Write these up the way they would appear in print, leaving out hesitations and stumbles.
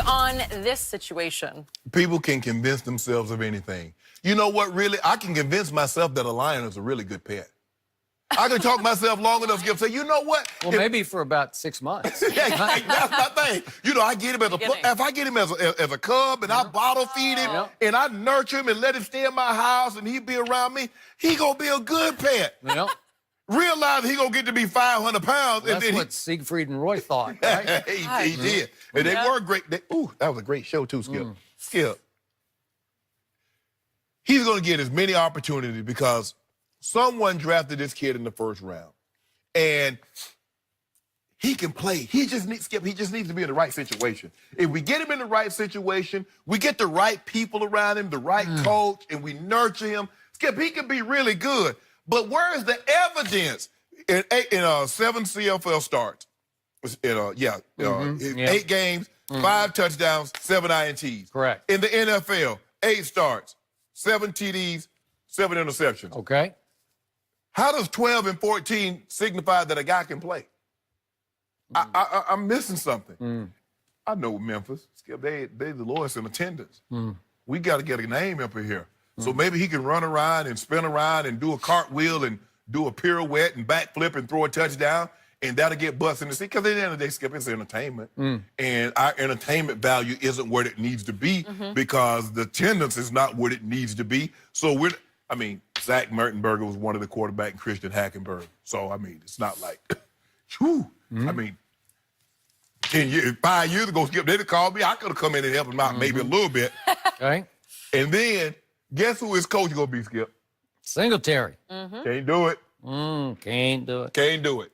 on this situation? People can convince themselves of anything. You know what, really? I can convince myself that a lion is a really good pet. I can talk myself long enough to say, you know what? Well, maybe for about 6 months. That's my thing. You know, I get him if I get him as a cub and I bottle feed him and I nurture him and let him stay in my house and he be around me, he gonna be a good pet. Yep. Realize he gonna get to be 500 pounds. Well, that's what Siegfried and Roy thought, right? he did. And they were great. Ooh, that was a great show too, Skip. Skip. He's gonna get as many opportunities because someone drafted this kid in the first round. And he can play. He just needs to be in the right situation. If we get him in the right situation, we get the right people around him, the right coach, and we nurture him, Skip, he can be really good. But where is the evidence in 7 CFL starts? 8 games, 5 touchdowns, 7 INTs. Correct. In the NFL, 8 starts, 7 TDs, 7 interceptions. Okay. How does 12 and 14 signify that a guy can play? I'm missing something. I know Memphis, Skip, they the lowest in attendance. We got to get a name up in here. So maybe he can run around and spin around and do a cartwheel and do a pirouette and backflip and throw a touchdown, and that'll get bust in the seat. Because at the end of the day, Skip, it's entertainment. And our entertainment value isn't where it needs to be because the attendance is not what it needs to be. So Zach Mertenberger was one of the quarterbacks and Christian Hackenberg. So, it's not like, whew. 5 years ago, Skip, they'd have called me. I could have come in and helped him out maybe a little bit. Okay. And then, guess who his coach going to be, Skip? Singletary. Can't do it. Can't do it. Can't do it.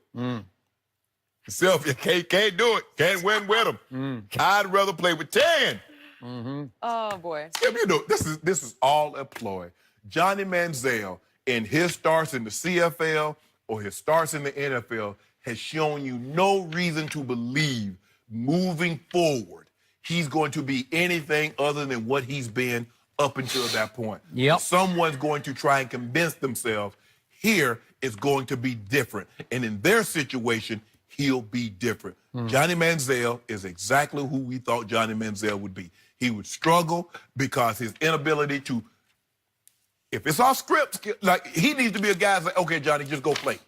Self, you can't do it. Can't win with him. I'd rather play with 10. Oh, boy. Skip, this is all a ploy. Johnny Maziel, in his starts in the CFL or his starts in the NFL, has shown you no reason to believe moving forward he's going to be anything other than what he's been up until that point. Yep. Someone's going to try and convince themselves here it's going to be different. And in their situation, he'll be different. Johnny Maziel is exactly who we thought Johnny Maziel would be. He would struggle because his inability to, if it's off script, like he needs to be a guy that's like, okay, Johnny, just go play.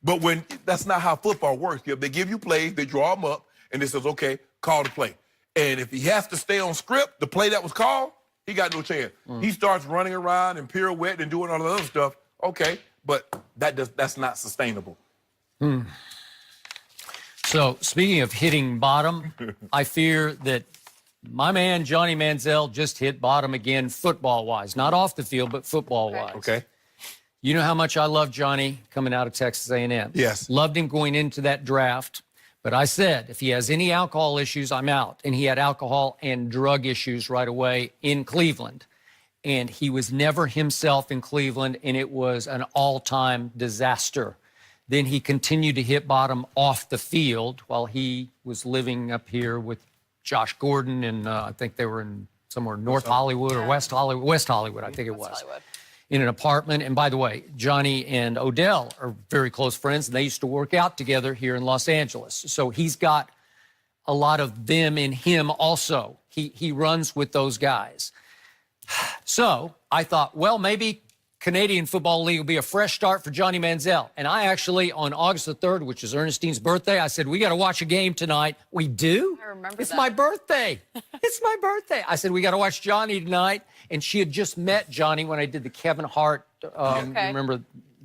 But that's not how football works. They give you plays, they draw them up, and it says, okay, call the play. And if he has to stay on script, the play that was called, he got no chance. He starts running around and pirouette and doing all the other stuff. Okay, but that's not sustainable. So, speaking of hitting bottom, I fear that my man Johnny Maziel just hit bottom again football-wise. Not off the field, but football-wise. Okay. You know how much I love Johnny coming out of Texas A&M. Yes. Loved him going into that draft. But I said, if he has any alcohol issues, I'm out. And he had alcohol and drug issues right away in Cleveland. And he was never himself in Cleveland, and it was an all-time disaster. Then he continued to hit bottom off the field while he was living up here with Josh Gordon, and I think they were in somewhere North Hollywood or West Hollywood. West Hollywood, I think it was. Hollywood. In an apartment. And by the way, Johnny and Odell are very close friends, and they used to work out together here in Los Angeles. So he's got a lot of them in him also. He runs with those guys. So I thought, well, maybe Canadian Football League will be a fresh start for Johnny Maziel. And I actually, on August the 3rd, which is Ernestine's birthday, I said, we got to watch a game tonight. We do? I remember It's that. my birthday. It's my birthday. I said, we got to watch Johnny tonight. And she had just met Johnny when I did the Kevin Hart, remember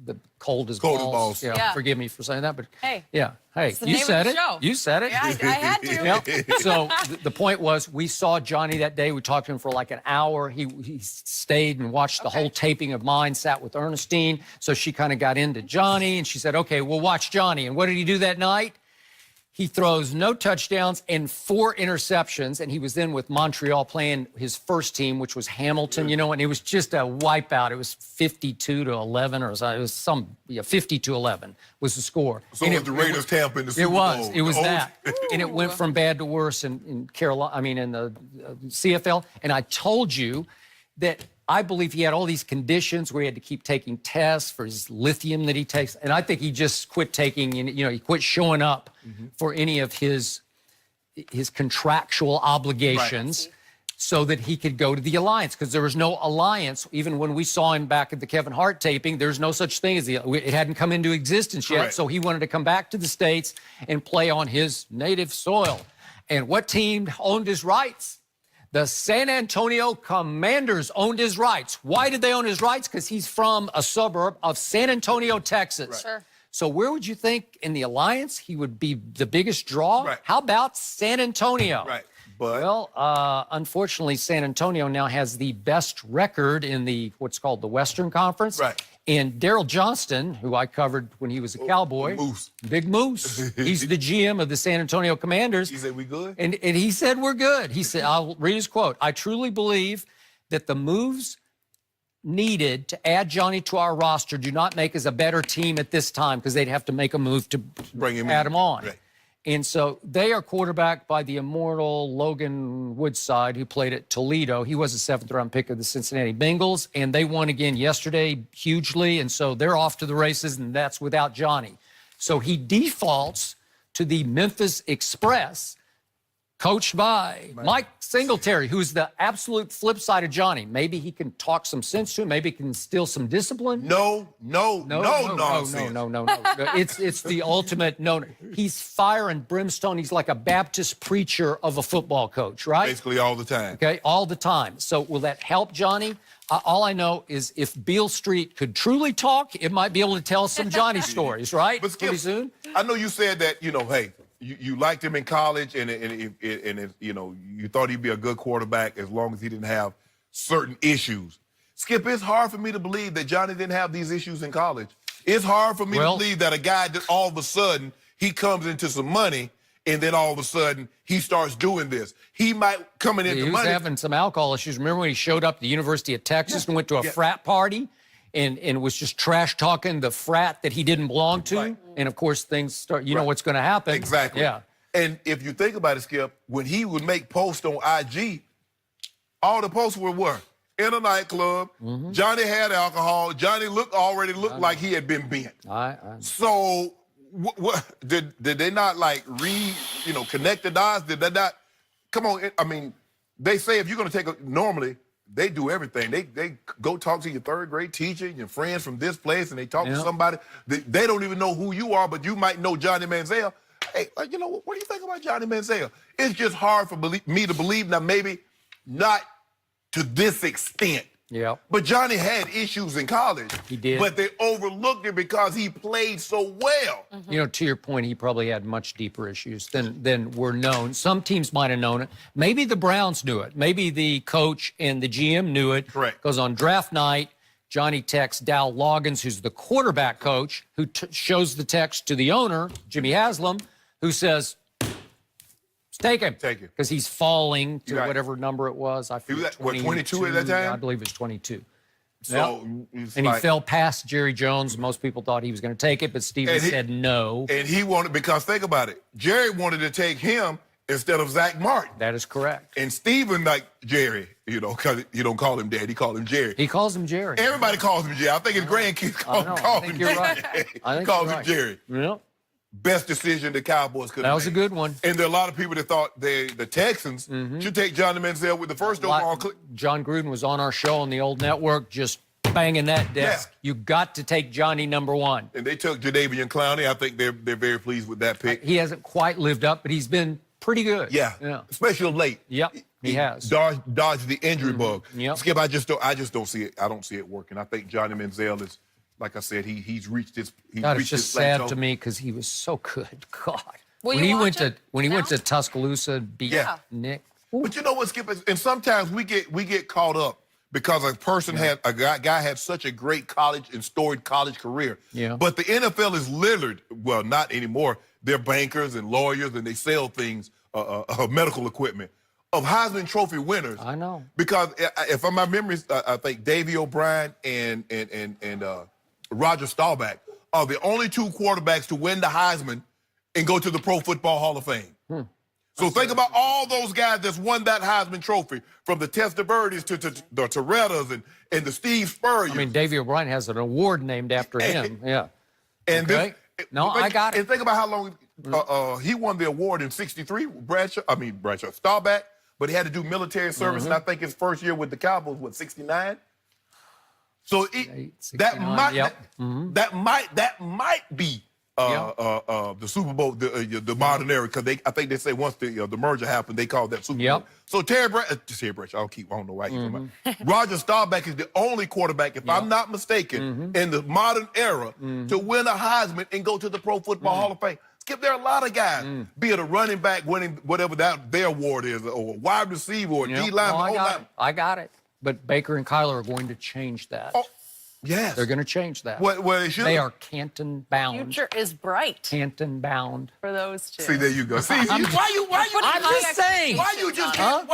the cold as balls. Yeah. Forgive me for saying that, but hey. Yeah. Hey, the you name of said the it. show. You said it. Yeah, I had to. Yep. So the point was, we saw Johnny that day. We talked to him for like an hour. He stayed and watched the whole taping of mine, sat with Ernestine. So she kind of got into Johnny, and she said, okay, we'll watch Johnny. And what did he do that night? He throws no touchdowns and 4 interceptions, and he was then with Montreal playing his first team, which was Hamilton, and it was just a wipeout. It was 52-11 or something. It was 50-11 was the score. So it was the Raiders Tampa in the Super Bowl. It was that. And it went from bad to worse in the CFL. And I told you that I believe he had all these conditions where he had to keep taking tests for his lithium that he takes. And I think he just quit taking, he quit showing up for any of his his contractual obligations so that he could go to the alliance, because there was no alliance. Even when we saw him back at the Kevin Hart taping, there's no such thing as it hadn't come into existence yet. Correct. So he wanted to come back to the States and play on his native soil. And what team owned his rights? The San Antonio Commanders owned his rights. Why did they own his rights? Because he's from a suburb of San Antonio, Texas. Right. Sure. So where would you think in the alliance he would be the biggest draw? Right. How about San Antonio? Right. But Well, unfortunately, San Antonio now has the best record in the what's called the Western Conference. Right. And Daryl Johnston, who I covered when he was a Cowboy, Moose. Big Moose, he's the GM of the San Antonio Commanders. he said, we good? And he said, we're good. He said, I'll read his quote. I truly believe that the moves needed to add Johnny to our roster do not make us a better team at this time, because they'd have to make a move to Bring him add in. him on. Right. And so they are quarterbacked by the immortal Logan Woodside, who played at Toledo. He was a seventh-round pick of the Cincinnati Bengals, and they won again yesterday hugely, and so they're off to the races, and that's without Johnny. So he defaults to the Memphis Express, coached by Mike Singletary, who's the absolute flip side of Johnny. Maybe he can talk some sense to him. Maybe he can instill some discipline. No nonsense. No. It's the ultimate no. He's fire and brimstone. He's like a Baptist preacher of a football coach, right? Basically all the time. Okay, all the time. So will that help Johnny? All I know is if Beale Street could truly talk, it might be able to tell some Johnny stories, right? But Skip, Pretty soon. I know you said that, hey, you liked him in college, and you thought he'd be a good quarterback as long as he didn't have certain issues. Skip, it's hard for me to believe that Johnny didn't have these issues in college. It's hard for me to believe that a guy that all of a sudden he comes into some money, and then all of a sudden he starts doing this. He might coming into He was money. having some alcohol issues. Remember when he showed up at the University of Texas and went to a frat party and was just trash talking the frat that he didn't belong to? Right. And of course things start, you know what's going to happen. Exactly. Yeah. And if you think about it, Skip, when he would make posts on IG, all the posts were what? In a nightclub. Johnny had alcohol. Johnny already looked like he had been bent. So what did they not connect the dots? Did they not? Come on. I mean, they say if you're going to normally they do everything. They go talk to your third grade teacher, your friends from this place, and they talk to somebody. They don't even know who you are, but you might know Johnny Manziel. Hey, what do you think about Johnny Manziel? It's just hard for me to believe. Now, maybe not to this extent. Yeah. But Johnny had issues in college. He did. But they overlooked it because he played so well. To your point, he probably had much deeper issues than were known. Some teams might have known it. Maybe the Browns knew it. Maybe the coach and the GM knew it. Correct. Because on draft night, Johnny texts Dal Loggins, who's the quarterback coach, who shows the text to the owner, Jimmy Haslam, who says, take him. Take him. Because he's falling to Right. whatever number it was. I He was forget, at, what, 22 at that time? Yeah, I believe it was 22. So it's And he like- fell past Jerry Jones. Most people thought he was going to take it, but Steven said no. And he wanted, because think about it, Jerry wanted to take him instead of Zach Martin. That is correct. And Steven like Jerry, because you don't call him Dad, he called him Jerry. He calls him Jerry. Everybody calls him Jerry. I think his grandkids call I think him you're Jerry. right. I think calls you're him right. Jerry. Yeah. Best decision the Cowboys could have That was a made. good one. And there are a lot of people that thought the Texans should take Johnny Manziel with the first overall. John Gruden was on our show on the old network just banging that desk. Yeah. You got to take Johnny number one. And they took Jadeveon Clowney. I think they're very pleased with that pick. He hasn't quite lived up, but he's been pretty good. Yeah. Especially of late. Yep, he has. Dodged the injury bug. Yep. Skip, I just don't see it. I don't see it working. I think Johnny Manziel is, like I said, he's reached his God, it's reached just his sad plateau. to me because he was so good. God. Will when you he watch it went now? to Tuscaloosa and beat Yeah. Nick. But you know what, Skip? And sometimes we get caught up because a person guy had such a great college and storied college career. Yeah. But the NFL is littered. Well, not anymore. They're bankers and lawyers, and they sell things, medical equipment, of Heisman Trophy winners. I know. Because if my memories, I think Davey O'Brien and Roger Staubach are the only two quarterbacks to win the Heisman and go to the Pro Football Hall of Fame. So think about all those guys that's won that Heisman Trophy, from the Testaverdes to the Torettas and the Steve Spurrier. I mean, Davey O'Brien has an award named after him. Yeah. and okay. No, I got it. And think about how long he won the award in '63. Bradshaw, Staubach, but he had to do military service, and I think his first year with the Cowboys was '69. So that might be the Super Bowl, the modern era, because I think they say once the merger happened, they called that Super Bowl. So Terry Bradshaw, I don't know why he's talking about. Roger Staubach is the only quarterback, if I'm not mistaken, in the modern era to win a Heisman and go to the Pro Football Hall of Fame. Skip, there are a lot of guys, be it a running back winning whatever their award is, or a wide receiver, or D lineman. I got it. But Baker and Kyler are going to change that. Oh, yes. They're going to change that. Well, they should. They are Canton bound. Future is bright Canton bound. for those two. See, there you go. See, I'm just saying. Why you just can't?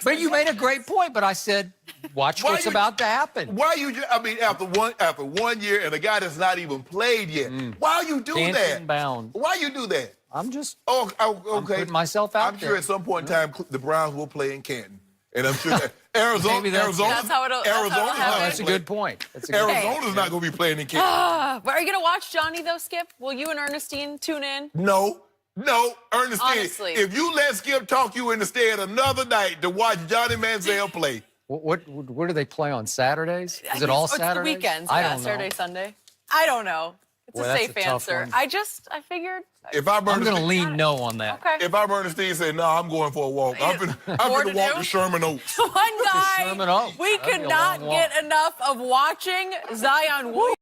But you made a great point. But I said, watch what's about to happen. Why you just? I mean, after 1 year and a guy that's not even played yet, why you do that? Canton bound. Why you do that? I'm just. Okay. I'm putting myself out I'm there. sure at some point in time the Browns will play in Canton, and I'm sure that Arizona. That's how it'll happen. That's a good point. That's a good Arizona's not going to be playing in Canton. But are you going to watch Johnny, though, Skip? Will you and Ernestine tune in? No, Ernestine. Honestly. If you let Skip talk you into staying another night to watch Johnny Manziel play. What do they play on Saturdays? Is it all Saturdays? It's the weekends. I don't know. Saturday, Sunday. I don't know. It's Boy, a safe that's a tough answer. one. I figured. If I'm I'm going to lean no on that. Okay. If I'm Ernestine, say no, I'm going for a walk. I'm going to walk to Sherman Oaks. One guy Sherman Oaks. we That'd could be a not long walk. get enough of watching, Zion Williamson.